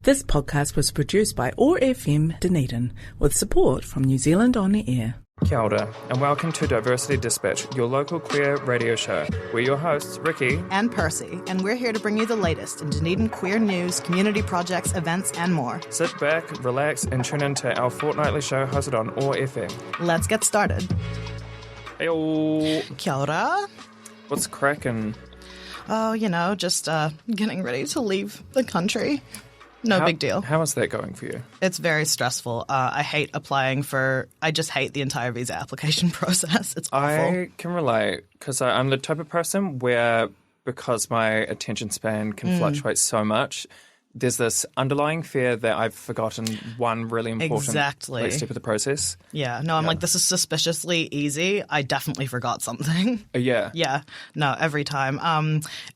This podcast was produced by OAR FM Dunedin with support from New Zealand On Air. Kia ora, and welcome to Diversity Dispatch, your local queer radio show. We're your hosts, Ricky and Percy, and we're here to bring you the latest in Dunedin queer news, community projects, events, and more. Sit back, relax, and tune into our fortnightly show hosted on OAR FM. Let's get started. Heyo. Kia ora. What's cracking? Oh, just getting ready to leave the country. No big deal. How is that going for you? It's very stressful. I hate applying I just hate the entire visa application process. It's awful. I can relate because I'm the type of person where, because my attention span can fluctuate so much, there's this underlying fear that I've forgotten one really important step of the process. Yeah. No, I'm like, this is suspiciously easy. I definitely forgot something. Yeah. Yeah. No, every time.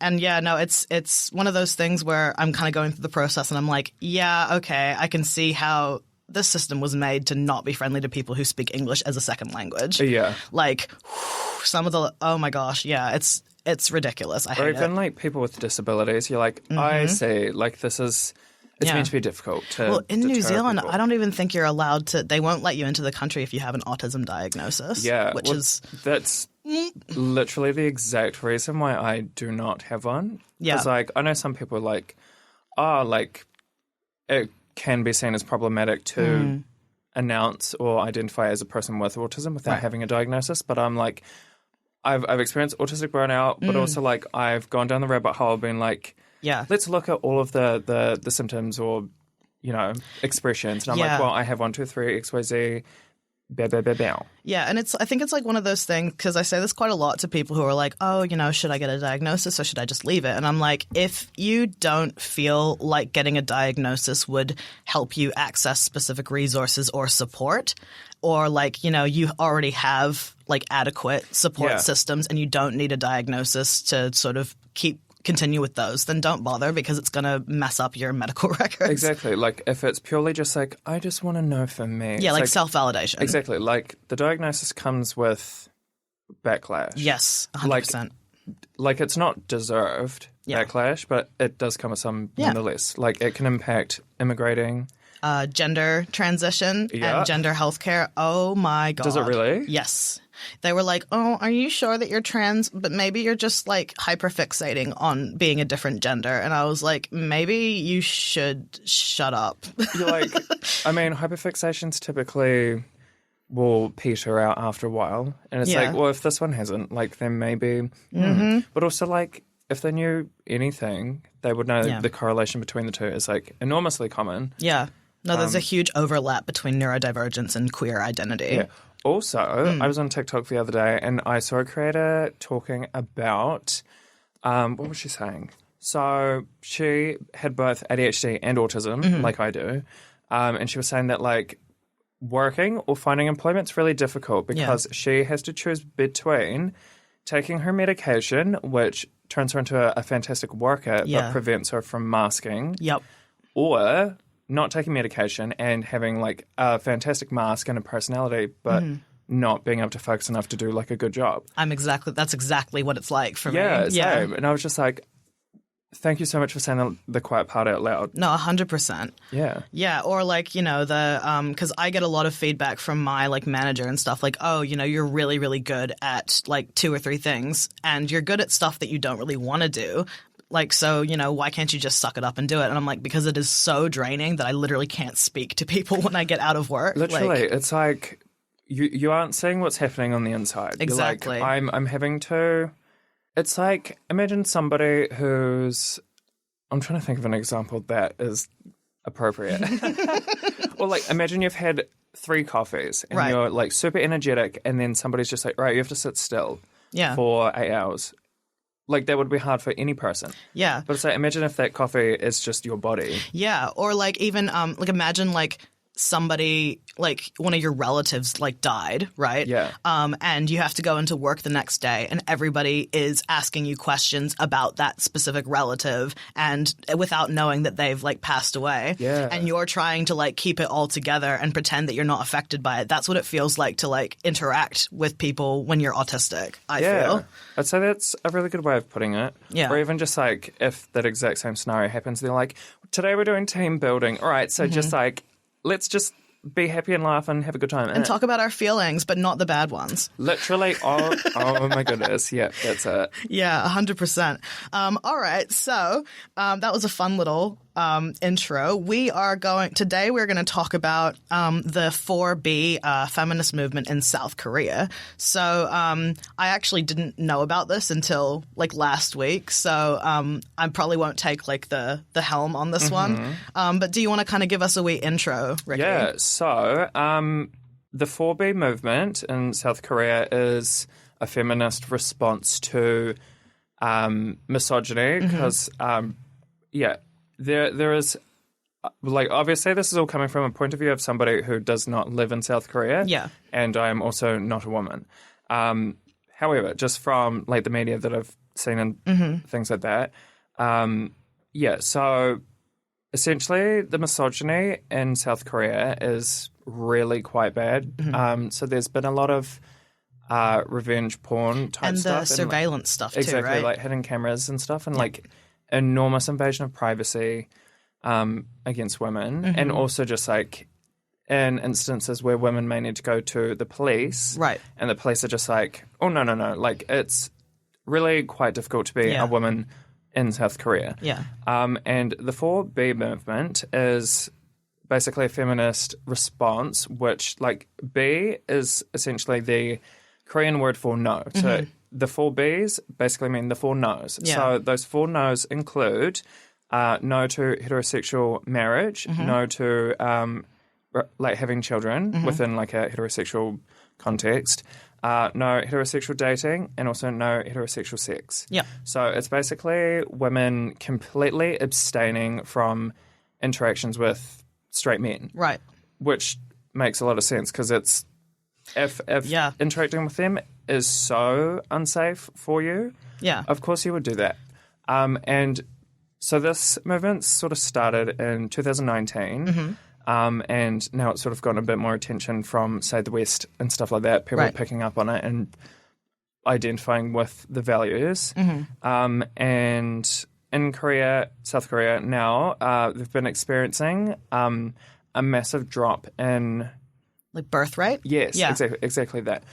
And yeah, no, it's one of those things where I'm kind of going through the process and I'm like, yeah, okay, I can see how this system was made to not be friendly to people who speak English as a second language. Yeah. Like, some of the, oh my gosh, yeah, it's ridiculous. I hate it. Or even like people with disabilities, you're like, I see, like it's meant to be difficult to Well, in New Zealand, people. I don't even think you're allowed to, they won't let you into the country if you have an autism diagnosis. Yeah. That's literally the exact reason why I do not have one. Yeah. Because like, I know some people like, it can be seen as problematic to announce or identify as a person with autism without having a diagnosis. But I'm like, I've experienced autistic burnout, but also like I've gone down the rabbit hole being like, let's look at all of the symptoms or, expressions. And I'm like, well, I have 1, 2, 3, XYZ, bow. Yeah, and I think it's like one of those things, because I say this quite a lot to people who are like, oh, should I get a diagnosis or should I just leave it? And I'm like, if you don't feel like getting a diagnosis would help you access specific resources or support, or like, you already have like adequate support systems and you don't need a diagnosis to sort of continue with those, then don't bother because it's going to mess up your medical records. Exactly. Like if it's purely just like, I just want to know for me. Yeah, like self-validation. Exactly. Like the diagnosis comes with backlash. Yes, 100%. Like it's not deserved backlash, but it does come with some nonetheless. Like it can impact immigrating. Gender transition and gender healthcare. Oh my God. Does it really? Yes. They were like, oh, are you sure that you're trans? But maybe you're just like hyperfixating on being a different gender. And I was like, maybe you should shut up. You're like, I mean, hyperfixations typically will peter out after a while. And it's like, well, if this one hasn't, like then maybe. But also like, if they knew anything, they would know the correlation between the two is like enormously common. Yeah. No, there's a huge overlap between neurodivergence and queer identity. Yeah. Also, I was on TikTok the other day and I saw a creator talking about, what was she saying? So she had both ADHD and autism, like I do. And she was saying that like working or finding employment's really difficult because she has to choose between taking her medication, which turns her into a fantastic worker but prevents her from masking. Yep. Or not taking medication and having like a fantastic mask and a personality, but not being able to focus enough to do like a good job. That's exactly what it's like for me. Yeah, same. And I was just like, thank you so much for saying the quiet part out loud. No, 100%. Yeah. Yeah, or like, because I get a lot of feedback from my like manager and stuff like, oh, you're really, really good at like 2 or 3 things and you're good at stuff that you don't really want to do. Like, so, why can't you just suck it up and do it? And I'm like, because it is so draining that I literally can't speak to people when I get out of work. Literally, it's like you aren't seeing what's happening on the inside. Exactly. You're like, I'm having to. It's like, imagine somebody who's. I'm trying to think of an example that is appropriate. Or like, imagine you've had 3 coffees and you're like super energetic, and then somebody's just like, right, you have to sit still for 8 hours. Like, that would be hard for any person. Yeah. But it's like, imagine if that coffee is just your body. Yeah. Or like even, like imagine like somebody, like one of your relatives, like died, right? Yeah. And you have to go into work the next day, and everybody is asking you questions about that specific relative, and without knowing that they've like passed away. Yeah. And you're trying to like keep it all together and pretend that you're not affected by it. That's what it feels like to like interact with people when you're autistic, I feel. I'd say that's a really good way of putting it. Yeah. Or even just like if that exact same scenario happens, they're like, today we're doing team building. All right, so just like, let's just be happy and laugh and have a good time. And talk about our feelings, but not the bad ones. Literally. Oh my goodness. Yeah, that's it. Yeah, 100%. All right. So that was a fun little intro. Today we're going to talk about the 4B feminist movement in South Korea. So I actually didn't know about this until like last week. So I probably won't take like the helm on this one. But do you want to kind of give us a wee intro, Ricky? Yeah. So the 4B movement in South Korea is a feminist response to misogyny because, there is, like, obviously this is all coming from a point of view of somebody who does not live in South Korea. Yeah. And I am also not a woman. However, just from, like, the media that I've seen and things like that, so essentially the misogyny in South Korea is really quite bad. So there's been a lot of revenge porn type and stuff. And the surveillance stuff too, exactly, right? like hidden cameras and stuff, and like enormous invasion of privacy against women, and also just like in instances where women may need to go to the police, right? And the police are just like, oh no, like it's really quite difficult to be a woman in South Korea. Yeah. And the 4B movement is basically a feminist response, which like B is essentially the Korean word for no. So the 4Bs basically mean the 4 no's. Yeah. So those 4 no's include no to heterosexual marriage, no to like having children within like a heterosexual context, no heterosexual dating, and also no heterosexual sex. Yeah. So it's basically women completely abstaining from interactions with straight men. Right. Which makes a lot of sense because it's if interacting with them is so unsafe for you, of course you would do that. And so this movement sort of started in 2019. And now it's sort of gotten a bit more attention from, say, the West and stuff like that. People are picking up on it and identifying with the values. And in Korea, South Korea now, they've been experiencing a massive drop in... Like birth rate? Yes, exactly that.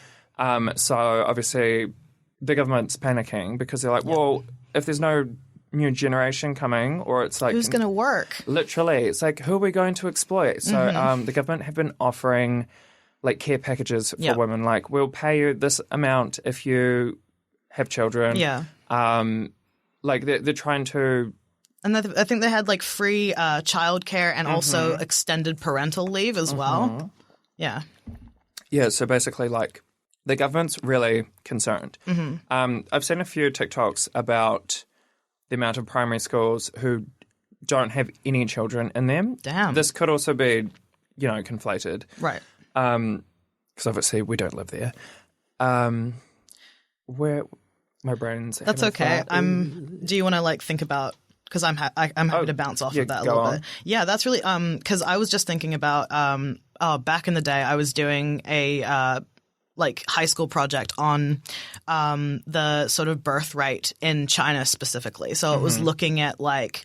So obviously the government's panicking because they're like, well, if there's no new generation coming, or it's like... Who's going to work? Literally. It's like, who are we going to exploit? So the government have been offering like care packages for women. Like, we'll pay you this amount if you have children. Yeah. Like, they're trying to... And I think they had like free childcare and also extended parental leave as well. Yeah. Yeah, so basically like the government's really concerned. I've seen a few TikToks about the amount of primary schools who don't have any children in them. Damn. This could also be, conflated. Right. Because obviously we don't live there. Where my brain's... That's okay. Do you want to like think about... Because I'm happy to bounce off of that a little bit. Yeah, that's really... Because I was just thinking about... back in the day, I was doing a... like high school project on the sort of birth rate in China specifically. So it was looking at like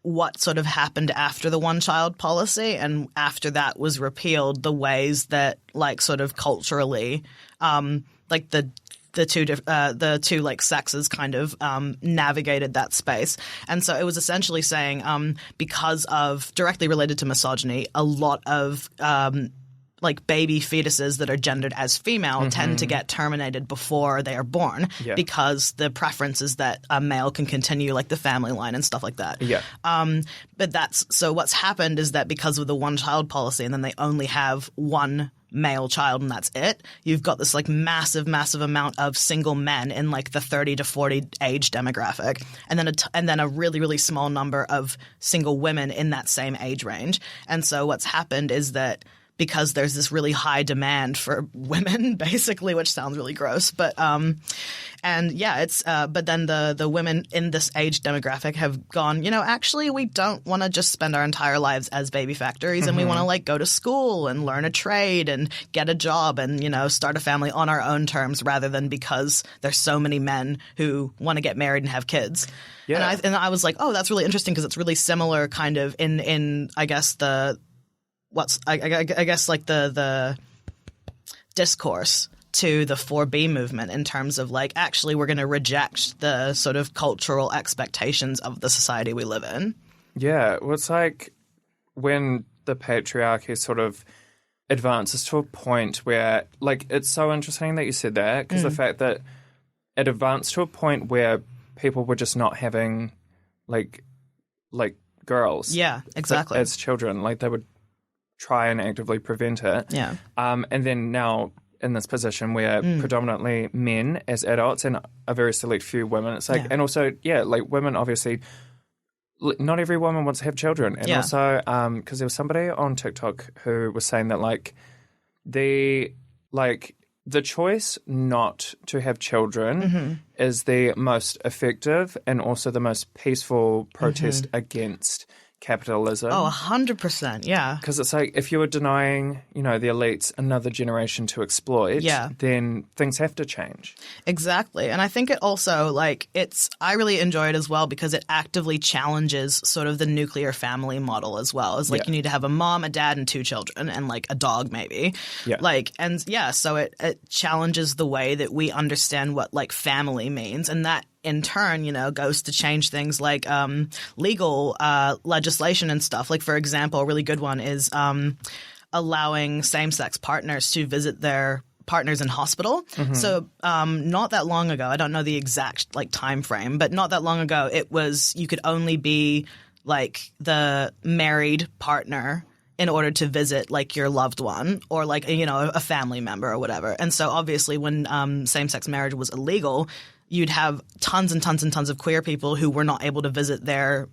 what sort of happened after the one-child policy, and after that was repealed, the ways that like sort of culturally like the two like sexes kind of navigated that space. And so it was essentially saying because of directly related to misogyny, a lot of like baby fetuses that are gendered as female tend to get terminated before they are born because the preference is that a male can continue like the family line and stuff like that. Yeah. But so what's happened is that because of the one child policy, and then they only have one male child and that's it. You've got this like massive amount of single men in like the 30 to 40 age demographic, and then a really, really small number of single women in that same age range. And so what's happened is that because there's this really high demand for women, basically, which sounds really gross, but but then the women in this age demographic have gone, actually we don't want to just spend our entire lives as baby factories, and we want to like go to school and learn a trade and get a job and start a family on our own terms rather than because there's so many men who want to get married and have kids. Yeah. And I was like, oh, that's really interesting because it's really similar kind of in I guess the discourse to the 4B movement in terms of like actually we're going to reject the sort of cultural expectations of the society we live in. Yeah, well, it's like when the patriarchy sort of advances to a point where like it's so interesting that you said that because the fact that it advanced to a point where people were just not having like girls. Yeah, exactly. As children, like they would try and actively prevent it. Yeah. And then now in this position where predominantly men as adults and a very select few women, it's like, and also, like women obviously, not every woman wants to have children. And also, because there was somebody on TikTok who was saying that like the choice not to have children is the most effective and also the most peaceful protest against capitalism. Oh, 100%, yeah. Because it's like if you were denying, the elites another generation to exploit, then things have to change. Exactly. And I think it also, I really enjoy it as well because it actively challenges sort of the nuclear family model as well. It's like you need to have a mom, a dad, and 2 children and like a dog maybe. Yeah. So it challenges the way that we understand what like family means, and that in turn, goes to change things like legal legislation and stuff. Like, for example, a really good one is allowing same-sex partners to visit their partners in hospital. So not that long ago, I don't know the exact time frame, but not that long ago, it was you could only be like the married partner in order to visit like your loved one or like a family member or whatever. And so obviously when same-sex marriage was illegal, you'd have tons and tons and tons of queer people who were not able to visit their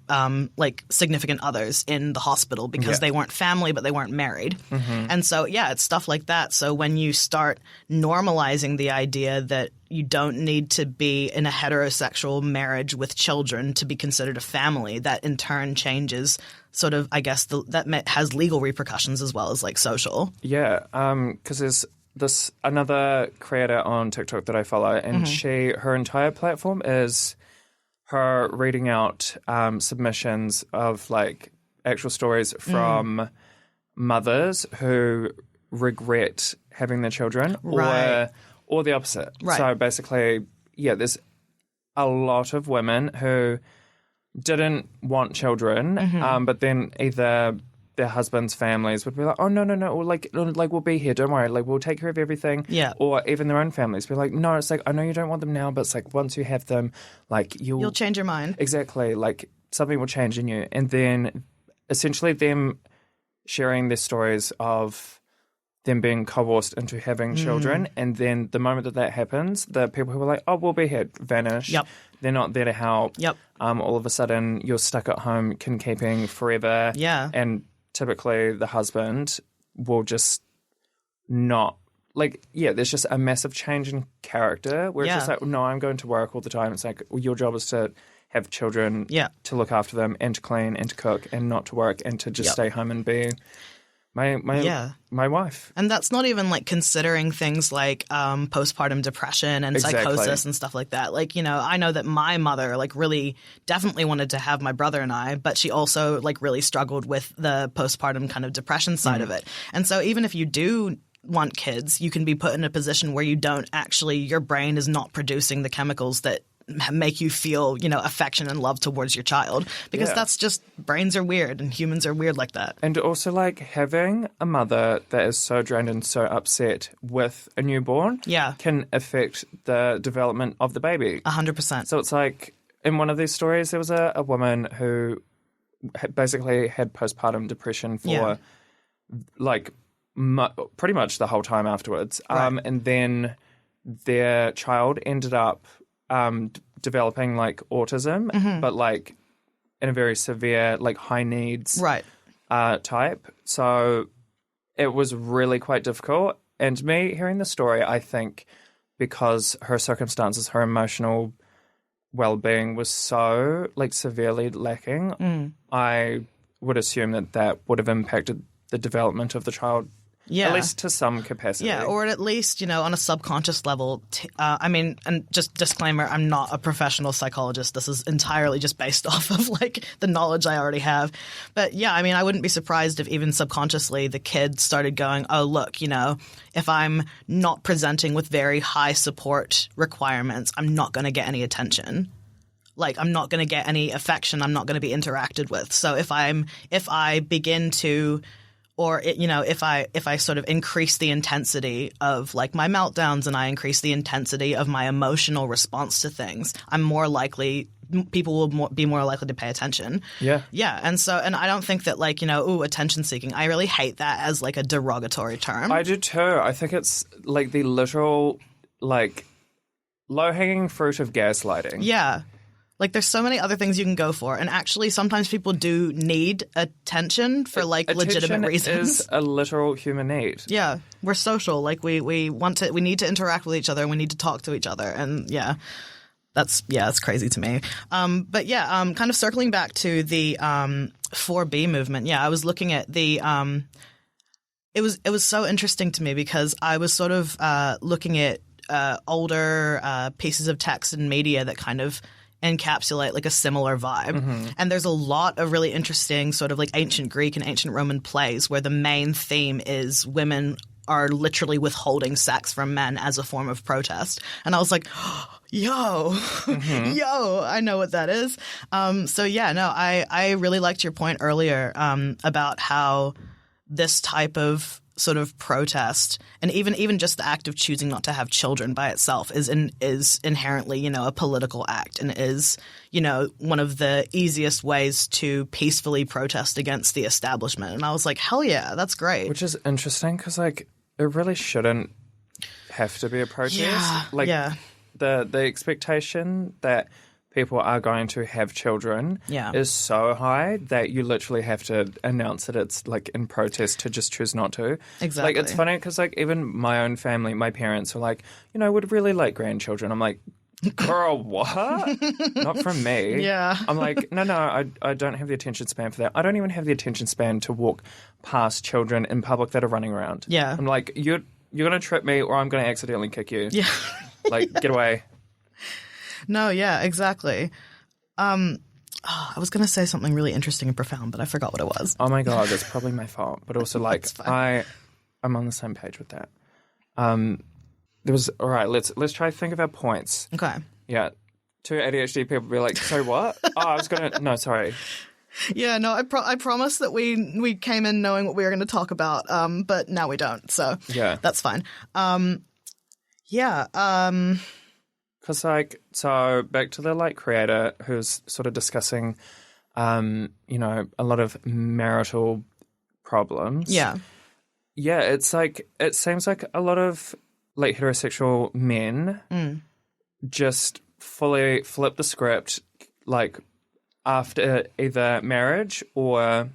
significant others in the hospital because they weren't family but they weren't married. And so, it's stuff like that. So when you start normalizing the idea that you don't need to be in a heterosexual marriage with children to be considered a family, that in turn changes sort of, I guess, that has legal repercussions as well as like social. Yeah, because there's this another creator on TikTok that I follow, and her entire platform is her reading out submissions of like actual stories from mothers who regret having their children, or the opposite. Right. So basically, there's a lot of women who didn't want children, but then either their husbands' families would be like, oh, no, or like we'll be here, don't worry, like we'll take care of everything. Yeah. Or even their own families be like, no, it's like, I know you don't want them now, but it's like once you have them, like you'll change your mind. Exactly, like something will change in you. And then essentially them sharing their stories of them being coerced into having children, and then the moment that happens, the people who are like, oh, we'll be here, vanish. Yep. They're not there to help. Yep. All of a sudden, you're stuck at home, kin-keeping forever. Yeah. And typically the husband will just not there's just a massive change in character where it's just like, no, I'm going to work all the time. It's like, well, your job is to have children, to look after them and to clean and to cook and not to work and to just stay home and be my wife. And that's not even like considering things like postpartum depression and psychosis and stuff like that. Like, I know that my mother like really definitely wanted to have my brother and I, but she also like really struggled with the postpartum kind of depression side of it. And so even if you do want kids, you can be put in a position where you don't actually, your brain is not producing the chemicals that make you feel, affection and love towards your child, because that's just, brains are weird and humans are weird like that. And also like having a mother that is so drained and so upset with a newborn can affect the development of the baby. 100%. So it's like in one of these stories, there was a woman who basically had postpartum depression for like pretty much the whole time afterwards. Right. And then their child ended up developing like autism, but like in a very severe, like high needs type. So it was really quite difficult. And me hearing the story, I think because her circumstances, her emotional well-being was so like severely lacking, I would assume that would have impacted the development of the child. Yeah. At least to some capacity. Yeah, or at least, on a subconscious level. And just disclaimer, I'm not a professional psychologist. This is entirely just based off of, like, the knowledge I already have. But, yeah, I mean, I wouldn't be surprised if even subconsciously the kid started going, oh, look, if I'm not presenting with very high support requirements, I'm not going to get any attention. Like, I'm not going to get any affection. I'm not going to be interacted with. So if I begin to – or, if I sort of increase the intensity of, like, my meltdowns and I increase the intensity of my emotional response to things, people will be more likely to pay attention. Yeah. Yeah. And I don't think that, like, attention seeking. I really hate that as, like, a derogatory term. I do too. I think it's, like, the literal, like, low-hanging fruit of gaslighting. Yeah. Like, there's so many other things you can go for. And actually, sometimes people do need attention for, like, legitimate reasons. Attention is a literal human need. Yeah. We're social. Like, we need to interact with each other and we need to talk to each other. And, that's crazy to me. But, kind of circling back to the 4B movement. Yeah, I was looking at the it was so interesting to me because I was sort of looking at older pieces of text and media that kind of encapsulate like a similar vibe. And there's a lot of really interesting sort of like ancient Greek and ancient Roman plays where the main theme is women are literally withholding sex from men as a form of protest. And I was like, yo, I know what that is. I really liked your point earlier about how this type of sort of protest and even just the act of choosing not to have children by itself is inherently, a political act and is, one of the easiest ways to peacefully protest against the establishment. And I was like, hell yeah, that's great. Which is interesting because, like, it really shouldn't have to be a protest. The expectation that people are going to have children is so high that you literally have to announce that it's like in protest to just choose not to. Exactly. Like, it's funny because like even my own family, my parents were like, would really like grandchildren. I'm like, girl, what? Not from me. Yeah. I'm like, no, I don't have the attention span for that. I don't even have the attention span to walk past children in public that are running around. Yeah. I'm like, you're going to trip me or I'm going to accidentally kick you. Yeah. Like, get away. No, yeah, exactly. I was going to say something really interesting and profound, but I forgot what it was. Oh my God, that's probably my fault. But also, like, I'm on the same page with that. All right, let's try to think of our points. Okay. Yeah. Two ADHD people be like, so what? No, sorry. Yeah, no, I promised that we came in knowing what we were going to talk about, but now we don't. So yeah, that's fine. Because, like, so back to the, like, creator who's sort of discussing, a lot of marital problems. Yeah. Yeah, it's like, it seems like a lot of, like, heterosexual men just fully flip the script, like, after either marriage or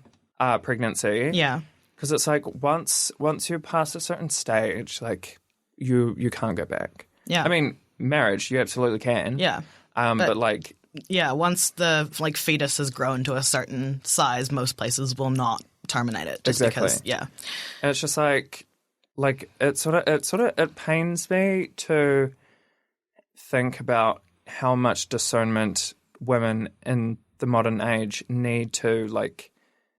pregnancy. Yeah. Because it's like, once you're past a certain stage, like, you can't go back. Yeah. I mean, marriage, you absolutely can. Yeah. But like... Yeah, once the, like, fetus has grown to a certain size, most places will not terminate it. Just exactly. Because, yeah. And it's just like it pains me to think about how much discernment women in the modern age need to, like,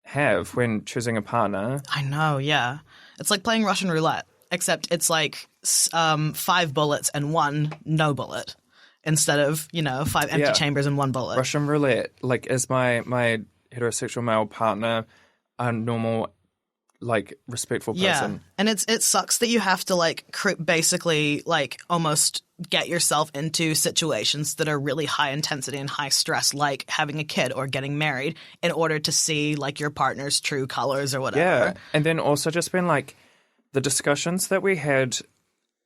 have when choosing a partner. I know, yeah. It's like playing Russian roulette. Except it's like 5 bullets and 1 no bullet instead of, 5 empty chambers and 1 bullet. Russian roulette, like, is my heterosexual male partner a normal, like, respectful person? Yeah, and it sucks that you have to, like, basically, like, almost get yourself into situations that are really high intensity and high stress, like having a kid or getting married, in order to see, like, your partner's true colors or whatever. Yeah, and then also just being like, the discussions that we had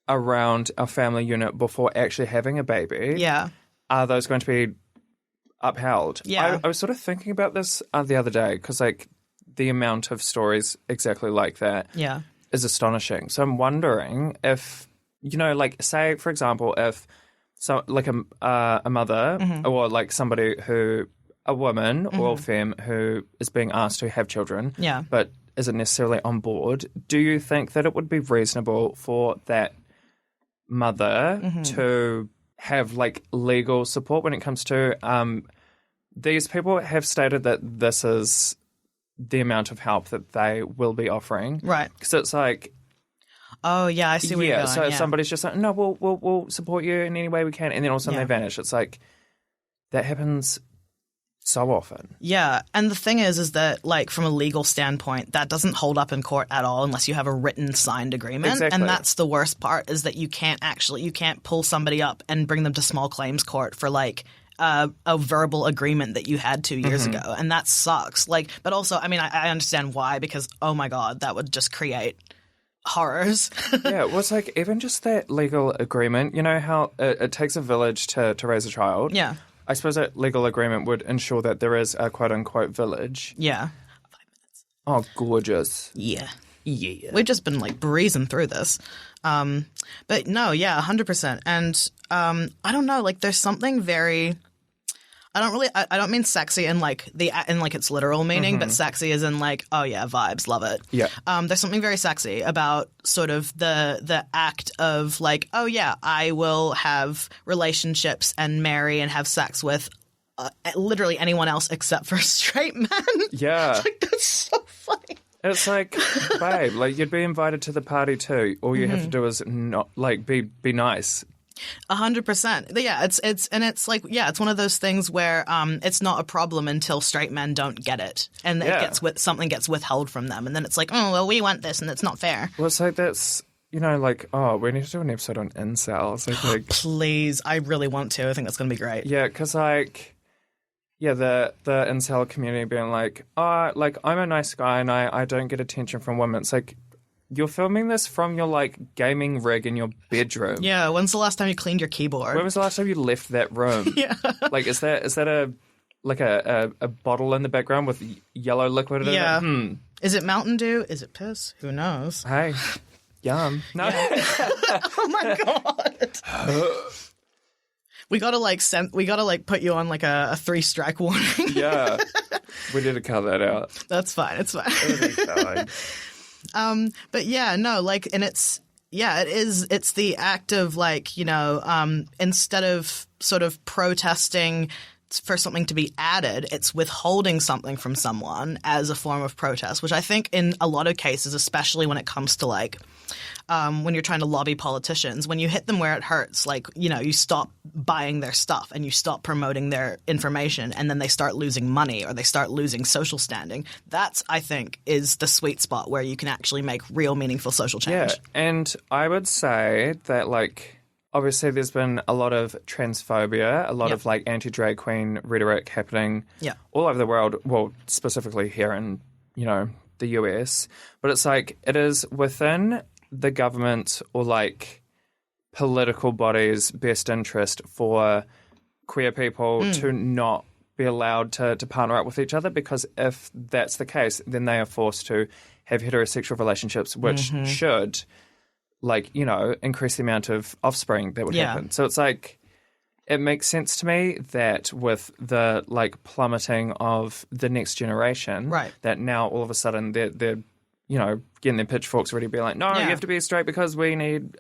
around our family unit before actually having a baby, Yeah. are those going to be upheld? Yeah. I was sort of thinking about this the other day because, like, the amount of stories exactly like that Yeah. is astonishing. So I'm wondering if, you know, like, say, for example, if like a mother or like somebody who, a woman or femme who is being asked to have children, Yeah. but isn't necessarily on board, do you think that it would be reasonable for that mother to have like legal support when it comes to these people have stated that this is the amount of help that they will be offering, Right. because it's like, Oh, yeah, I see where you're going. so if yeah. somebody's just like, no, we'll support you in any way we can, and then all of a sudden Yeah. they vanish, it's like that happens so often. Yeah, and the thing is that, like, from a legal standpoint, that doesn't hold up in court at all unless you have a written signed agreement. Exactly. And that's the worst part, is that you can't pull somebody up and bring them to small claims court for, like, a verbal agreement that you had 2 years ago. And that sucks. Like, but also, I mean, I understand why, because, oh my God, that would just create horrors. Yeah, well, it's like even just that legal agreement, you know how it takes a village to raise a child? Yeah. I suppose that legal agreement would ensure that there is a quote-unquote village. Yeah. Oh, gorgeous. Yeah. Yeah. We've just been like breezing through this. But no, yeah, 100%. And I don't know, like there's something very I don't mean sexy in like its literal meaning, but sexy as in like, oh yeah, vibes, love it. Yeah. There's something very sexy about sort of the act of like, oh yeah, I will have relationships and marry and have sex with literally anyone else except for straight men. Yeah. Like, that's so funny. It's like, babe, like you'd be invited to the party too. All you have to do is not like be nice. 100%. Yeah, it's like, yeah, it's one of those things where it's not a problem until straight men don't get it, and something gets withheld from them, and then it's like, oh well, we want this, and it's not fair. Well, it's like that's, you know, like, oh, we need to do an episode on incels. Like, Please, I really want to. I think that's going to be great. yeah, because like, yeah, the incel community being like, oh, like I'm a nice guy and I don't get attention from women. It's like, you're filming this from your like gaming rig in your bedroom. Yeah, when's the last time you cleaned your keyboard? When was the last time you left that room? Yeah. Like, is that a bottle in the background with yellow liquid in it? Yeah. Is it Mountain Dew? Is it piss? Who knows? Hey, yum. No. Oh my God. We gotta put you on like a 3-strike warning. Yeah. We need to cut that out. That's fine. It's fine. It'll be fine. But yeah, no, like, and it's the act of like, you know, instead of sort of protesting for something to be added, it's withholding something from someone as a form of protest, which I think in a lot of cases, especially when it comes to like, when you're trying to lobby politicians, when you hit them where it hurts, like, you know, you stop buying their stuff and you stop promoting their information, and then they start losing money or they start losing social standing. That's, I think, is the sweet spot where you can actually make real meaningful social change. Yeah, and I would say that, like, obviously there's been a lot of transphobia, a lot of, like, anti-drag queen rhetoric happening all over the world, well, specifically here in, you know, the US. But it's like, it is within the government or like political bodies' best interest for queer people to not be allowed to partner up with each other, because if that's the case, then they are forced to have heterosexual relationships, which should, like, you know, increase the amount of offspring that would happen. So it's like, it makes sense to me that with the like plummeting of the next generation, that now all of a sudden they're you know, getting their pitchforks ready to be like, no, you have to be straight because we need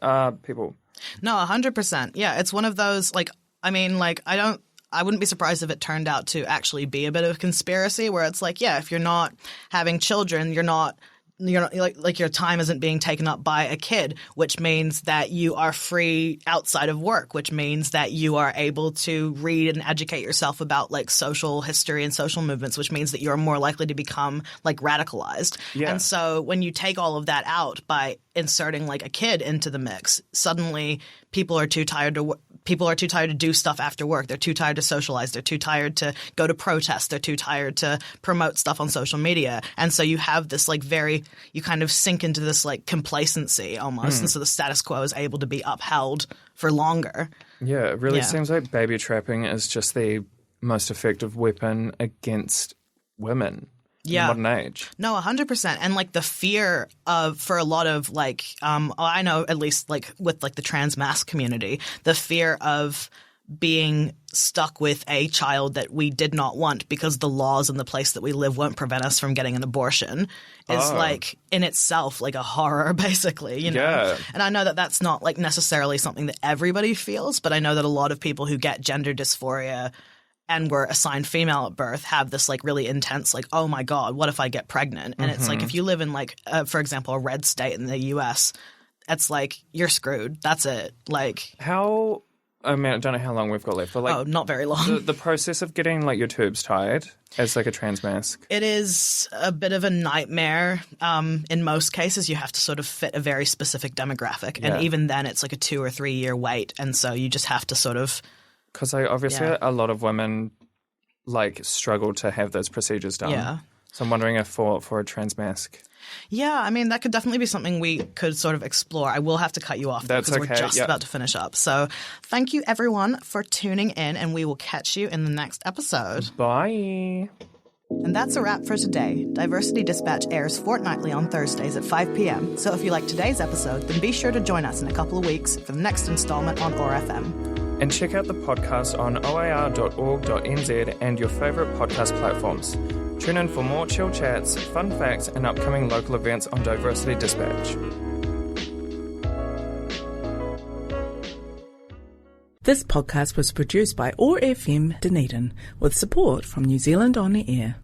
people. No, 100%. Yeah, it's one of those, like, I mean, like, I wouldn't be surprised if it turned out to actually be a bit of a conspiracy where it's like, yeah, if you're not having children, you're not like your time isn't being taken up by a kid, which means that you are free outside of work, which means that you are able to read and educate yourself about like social history and social movements, which means that you're more likely to become like radicalized. Yeah. And so when you take all of that out by inserting like a kid into the mix, suddenly people are too tired to do stuff after work. They're too tired to socialize. They're too tired to go to protests. They're too tired to promote stuff on social media. And so you have this like very you kind of sink into this like complacency almost, and so the status quo is able to be upheld for longer. Yeah, it really seems like baby trapping is just the most effective weapon against women in the modern age. No, 100%. And like the fear of, for a lot of like, I know at least like with like the trans mass community, the fear of being stuck with a child that we did not want because the laws in the place that we live won't prevent us from getting an abortion is like in itself like a horror, basically, you know? Yeah. And I know that that's not like necessarily something that everybody feels, but I know that a lot of people who get gender dysphoria and were assigned female at birth have this like really intense like, oh my God, what if I get pregnant? And it's like if you live in like, for example, a red state in the US, it's like you're screwed. That's it. Like How... I mean, I don't know how long we've got left, but like, not very long. The process of getting like your tubes tied as like a trans mask. It is a bit of a nightmare. In most cases, you have to sort of fit a very specific demographic, and even then, it's like a 2 or 3 year wait, and so you just have to sort of. Because obviously a lot of women like struggle to have those procedures done. Yeah. So I'm wondering if for a trans mask. Yeah, I mean, that could definitely be something we could sort of explore. I will have to cut you off That's because okay. we're just about to finish up. So thank you, everyone, for tuning in, and we will catch you in the next episode. Bye. And that's a wrap for today. Diversity Dispatch airs fortnightly on Thursdays at 5 p.m. So if you like today's episode, then be sure to join us in a couple of weeks for the next installment on ORFM. And check out the podcast on oar.org.nz and your favourite podcast platforms. Tune in for more chill chats, fun facts, and upcoming local events on Diversity Dispatch. This podcast was produced by ORFM Dunedin with support from New Zealand On the Air.